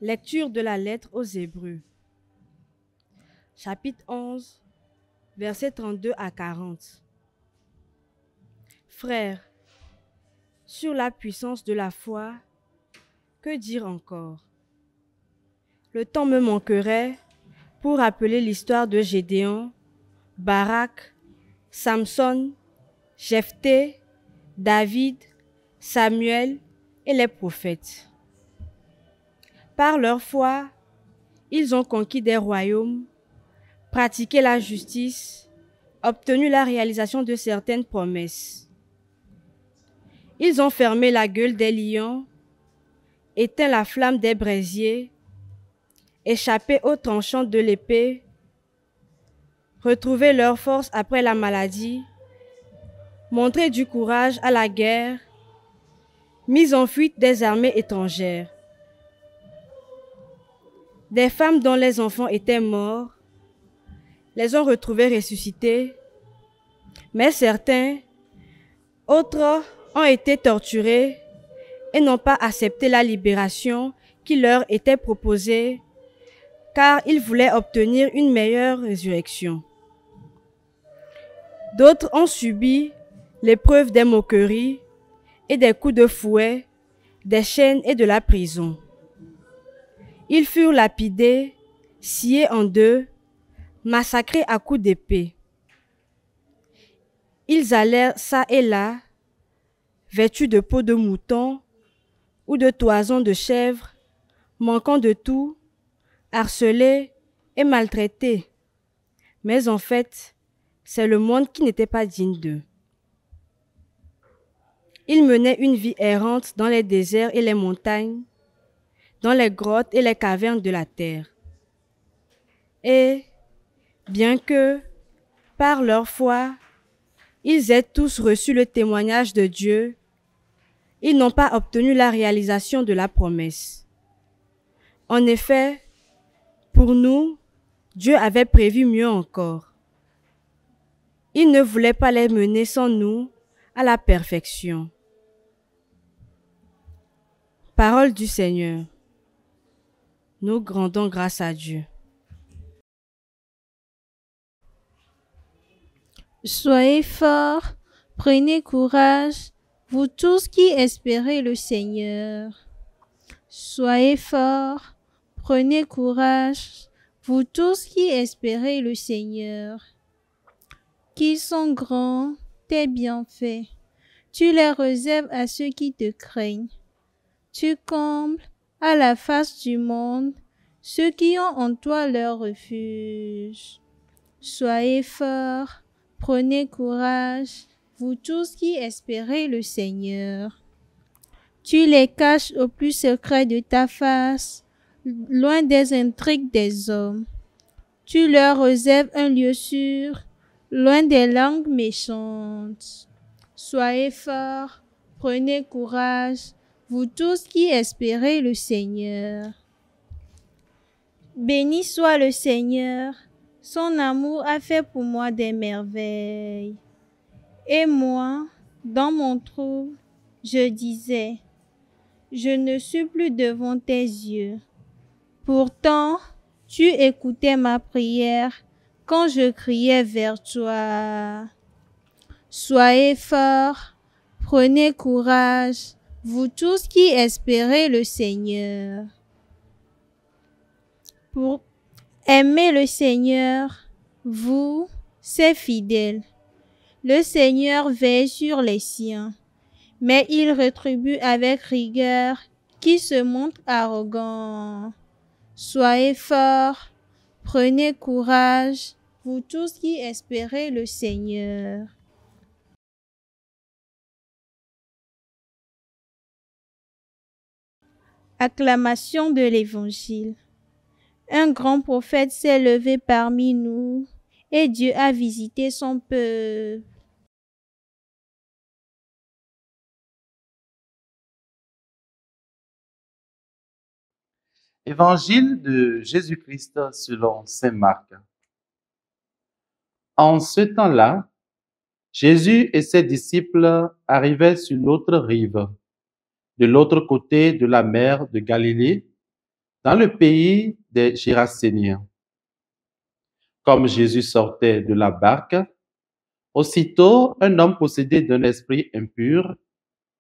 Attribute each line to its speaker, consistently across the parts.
Speaker 1: Lecture de la lettre aux Hébreux, chapitre 11, versets 32 à 40. Frères, sur la puissance de la foi, que dire encore? Le temps me manquerait pour rappeler l'histoire de Gédéon, Barak, Samson, Jephthé, David, Samuel et les prophètes. Par leur foi, ils ont conquis des royaumes, pratiqué la justice, obtenu la réalisation de certaines promesses. Ils ont fermé la gueule des lions, éteint la flamme des brasiers, échappé aux tranchants de l'épée, retrouvé leur force après la maladie, montré du courage à la guerre, mis en fuite des armées étrangères. Des femmes dont les enfants étaient morts les ont retrouvés ressuscités, mais certains autres ont été torturés et n'ont pas accepté la libération qui leur était proposée car ils voulaient obtenir une meilleure résurrection. D'autres ont subi l'épreuve des moqueries et des coups de fouet, des chaînes et de la prison. Ils furent lapidés, sciés en deux, massacrés à coups d'épée. Ils allèrent çà et là, vêtus de peau de mouton ou de toison de chèvre, manquant de tout, harcelés et maltraités. Mais en fait, c'est le monde qui n'était pas digne d'eux. Ils menaient une vie errante dans les déserts et les montagnes, dans les grottes et les cavernes de la terre. Et, bien que, par leur foi, ils aient tous reçu le témoignage de Dieu, ils n'ont pas obtenu la réalisation de la promesse. En effet, pour nous, Dieu avait prévu mieux encore. Il ne voulait pas les mener sans nous à la perfection. Parole du Seigneur. Nous rendons grâce à Dieu.
Speaker 2: Soyez forts, prenez courage, vous tous qui espérez le Seigneur. Soyez forts, prenez courage, vous tous qui espérez le Seigneur. Qu'ils sont grands, tes bienfaits, tu les réserves à ceux qui te craignent. Tu combles à la face du monde ceux qui ont en toi leur refuge. Soyez forts, prenez courage, vous tous qui espérez le Seigneur. Tu les caches au plus secret de ta face, loin des intrigues des hommes. Tu leur réserves un lieu sûr, loin des langues méchantes. Soyez forts, prenez courage, vous tous qui espérez le Seigneur. Béni soit le Seigneur, son amour a fait pour moi des merveilles. Et moi, dans mon trouble, je disais, je ne suis plus devant tes yeux. Pourtant, tu écoutais ma prière quand je criais vers toi. Soyez forts, prenez courage, vous tous qui espérez le Seigneur. Pour aimer le Seigneur, vous, ses fidèles. Le Seigneur veille sur les siens, mais il rétribue avec rigueur qui se montre arrogant. Soyez forts, prenez courage, vous tous qui espérez le Seigneur. Acclamation de l'Évangile. Un grand prophète s'est levé parmi nous et Dieu a visité son peuple.
Speaker 3: Évangile de Jésus-Christ selon saint Marc. En ce temps-là, Jésus et ses disciples arrivaient sur l'autre rive, de l'autre côté de la mer de Galilée, dans le pays des Géraséniens. Comme Jésus sortait de la barque, aussitôt un homme possédé d'un esprit impur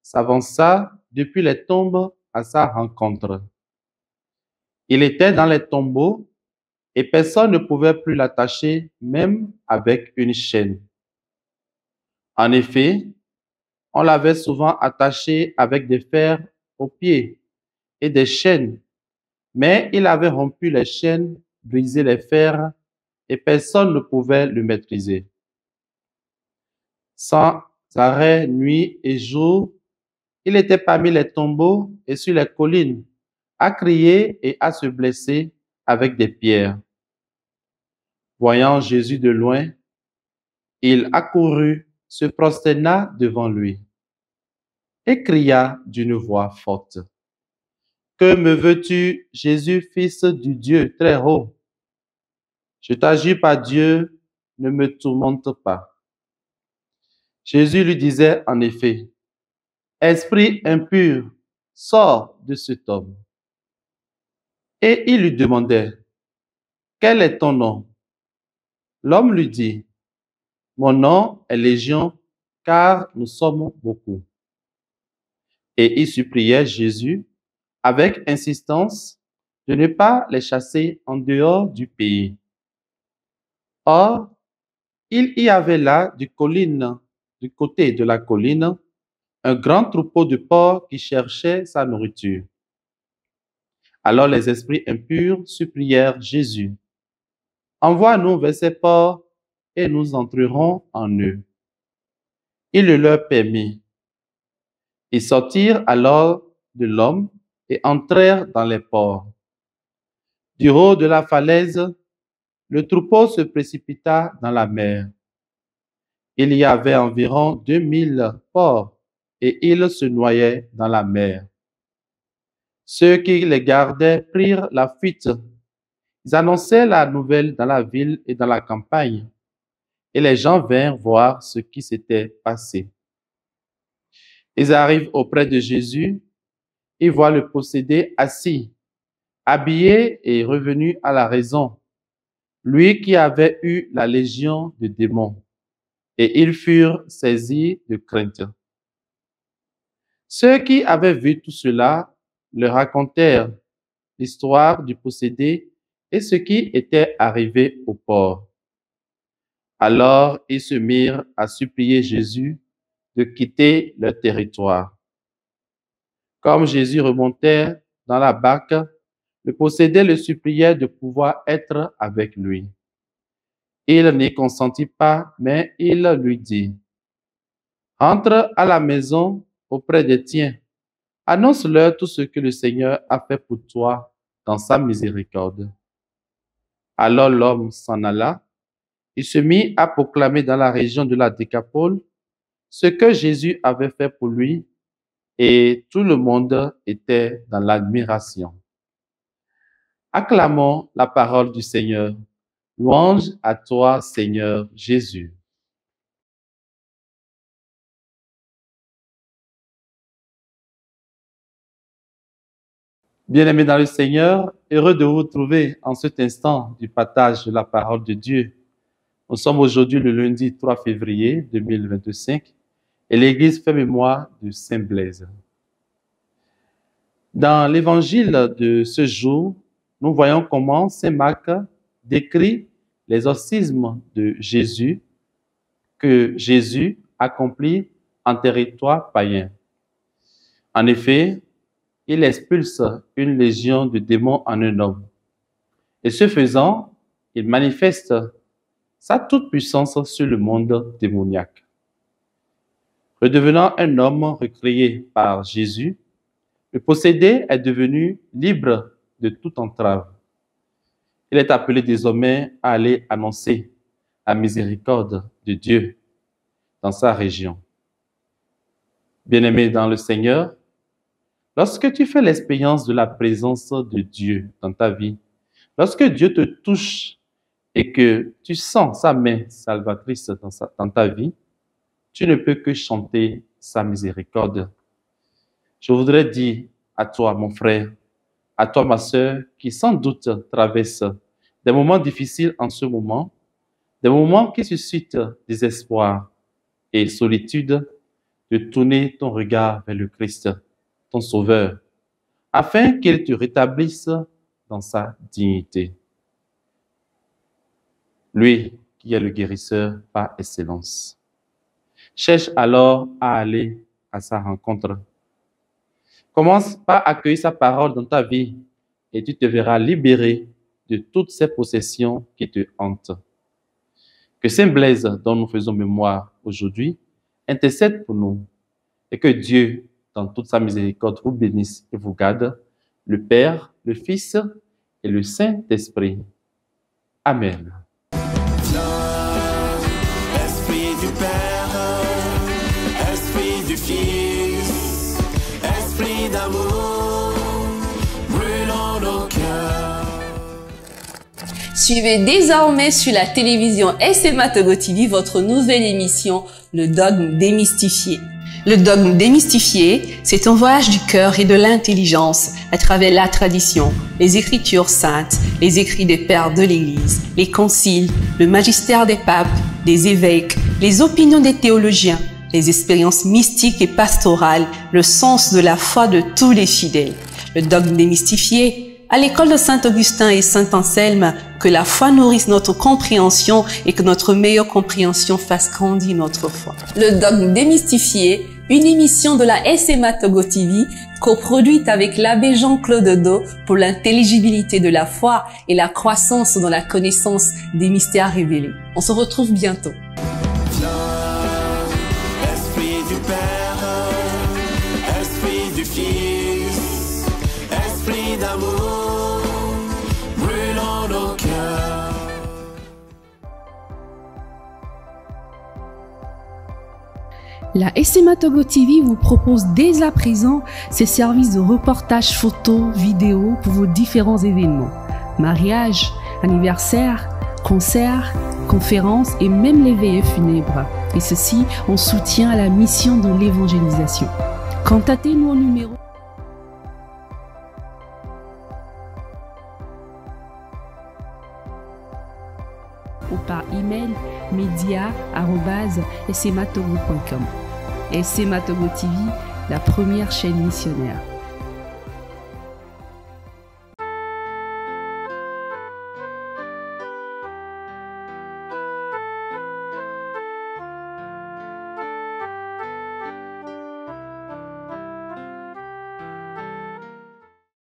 Speaker 3: s'avança depuis les tombes à sa rencontre. Il était dans les tombeaux et personne ne pouvait plus l'attacher, même avec une chaîne. En effet, on l'avait souvent attaché avec des fers aux pieds et des chaînes, mais il avait rompu les chaînes, brisé les fers, et personne ne pouvait le maîtriser. Sans arrêt, nuit et jour, il était parmi les tombeaux et sur les collines, à crier et à se blesser avec des pierres. Voyant Jésus de loin, il accourut, se prosterna devant lui et cria d'une voix forte: Que me veux-tu, Jésus, fils du Dieu très haut? Je t'adjure par Dieu, ne me tourmente pas. Jésus lui disait en effet: Esprit impur, sors de cet homme. Et il lui demandait: Quel est ton nom? L'homme lui dit: Mon nom est Légion, car nous sommes beaucoup. Et il suppliait Jésus avec insistance de ne pas les chasser en dehors du pays. Or, il y avait là du côté de la colline, un grand troupeau de porcs qui cherchait sa nourriture. Alors les esprits impurs supplièrent Jésus: Envoie-nous vers ces porcs et nous entrerons en eux. Il le leur permit. Ils sortirent alors de l'homme et entrèrent dans les porcs. Du haut de la falaise, le troupeau se précipita dans la mer. Il y avait environ 2000 porcs et ils se noyaient dans la mer. Ceux qui les gardaient prirent la fuite. Ils annonçaient la nouvelle dans la ville et dans la campagne, et les gens vinrent voir ce qui s'était passé. Ils arrivent auprès de Jésus, ils voient le possédé assis, habillé et revenu à la raison, lui qui avait eu la légion de démons, et ils furent saisis de crainte. Ceux qui avaient vu tout cela leur racontèrent l'histoire du possédé et ce qui était arrivé au porc. Alors ils se mirent à supplier Jésus de quitter leur territoire. Comme Jésus remontait dans la barque, le possédé le suppliait de pouvoir être avec lui. Il n'y consentit pas, mais il lui dit: Entre à la maison auprès des tiens, annonce-leur tout ce que le Seigneur a fait pour toi dans sa miséricorde. Alors l'homme s'en alla. Il se mit à proclamer dans la région de la Décapole ce que Jésus avait fait pour lui, et tout le monde était dans l'admiration. Acclamons la parole du Seigneur. Louange à toi, Seigneur Jésus. Bien-aimés dans le Seigneur, heureux de vous retrouver en cet instant du partage de la parole de Dieu. Nous sommes aujourd'hui le lundi 3 février 2025 et l'Église fait mémoire de Saint Blaise. Dans l'évangile de ce jour, nous voyons comment Saint Marc décrit l'exorcisme de Jésus que Jésus accomplit en territoire païen. En effet, il expulse une légion de démons en un homme. Et ce faisant, il manifeste sa toute-puissance sur le monde démoniaque. Redevenant un homme recréé par Jésus, le possédé est devenu libre de toute entrave. Il est appelé désormais à aller annoncer la miséricorde de Dieu dans sa région. Bien-aimé dans le Seigneur, lorsque tu fais l'expérience de la présence de Dieu dans ta vie, lorsque Dieu te touche et que tu sens sa main salvatrice dans ta vie, tu ne peux que chanter sa miséricorde. Je voudrais dire à toi, mon frère, à toi, ma sœur, qui sans doute traverse des moments difficiles en ce moment, des moments qui suscitent désespoir et solitude, de tourner ton regard vers le Christ, ton Sauveur, afin qu'il te rétablisse dans sa dignité. Lui qui est le guérisseur par excellence. Cherche alors à aller à sa rencontre. Commence par accueillir sa parole dans ta vie et tu te verras libéré de toutes ces possessions qui te hantent. Que Saint Blaise, dont nous faisons mémoire aujourd'hui, intercède pour nous et que Dieu, dans toute sa miséricorde, vous bénisse et vous garde, le Père, le Fils et le Saint-Esprit. Amen.
Speaker 4: Esprit du Père, Esprit du Fils, Esprit d'amour, brûlant nos cœurs.
Speaker 5: Suivez désormais sur la télévision SMA Togo TV votre nouvelle émission, Le Dogme Démystifié. Le Dogme Démystifié, c'est un voyage du cœur et de l'intelligence à travers la tradition, les écritures saintes, les écrits des pères de l'Église, les conciles, le magistère des papes, des évêques, les opinions des théologiens, les expériences mystiques et pastorales, le sens de la foi de tous les fidèles. Le Dogme Démystifié, à l'école de Saint-Augustin et Saint-Anselme, que la foi nourrisse notre compréhension et que notre meilleure compréhension fasse grandir notre foi. Le Dogme Démystifié, une émission de la SMA Togo TV, coproduite avec l'abbé Jean-Claude Do pour l'intelligibilité de la foi et la croissance dans la connaissance des mystères révélés. On se retrouve bientôt.
Speaker 4: Esprit du Père, Esprit du Fils, Esprit d'amour, brûlant nos cœurs.
Speaker 6: La SMA Togo TV vous propose dès à présent ses services de reportage photo, vidéo pour vos différents événements. Mariage, anniversaire, concerts, conférences et même les veillées funèbres. Et ceci en soutien à la mission de l'évangélisation. Contactez-nous au numéro ou par email media@smatogo.com. SMA Togo TV, la première chaîne missionnaire.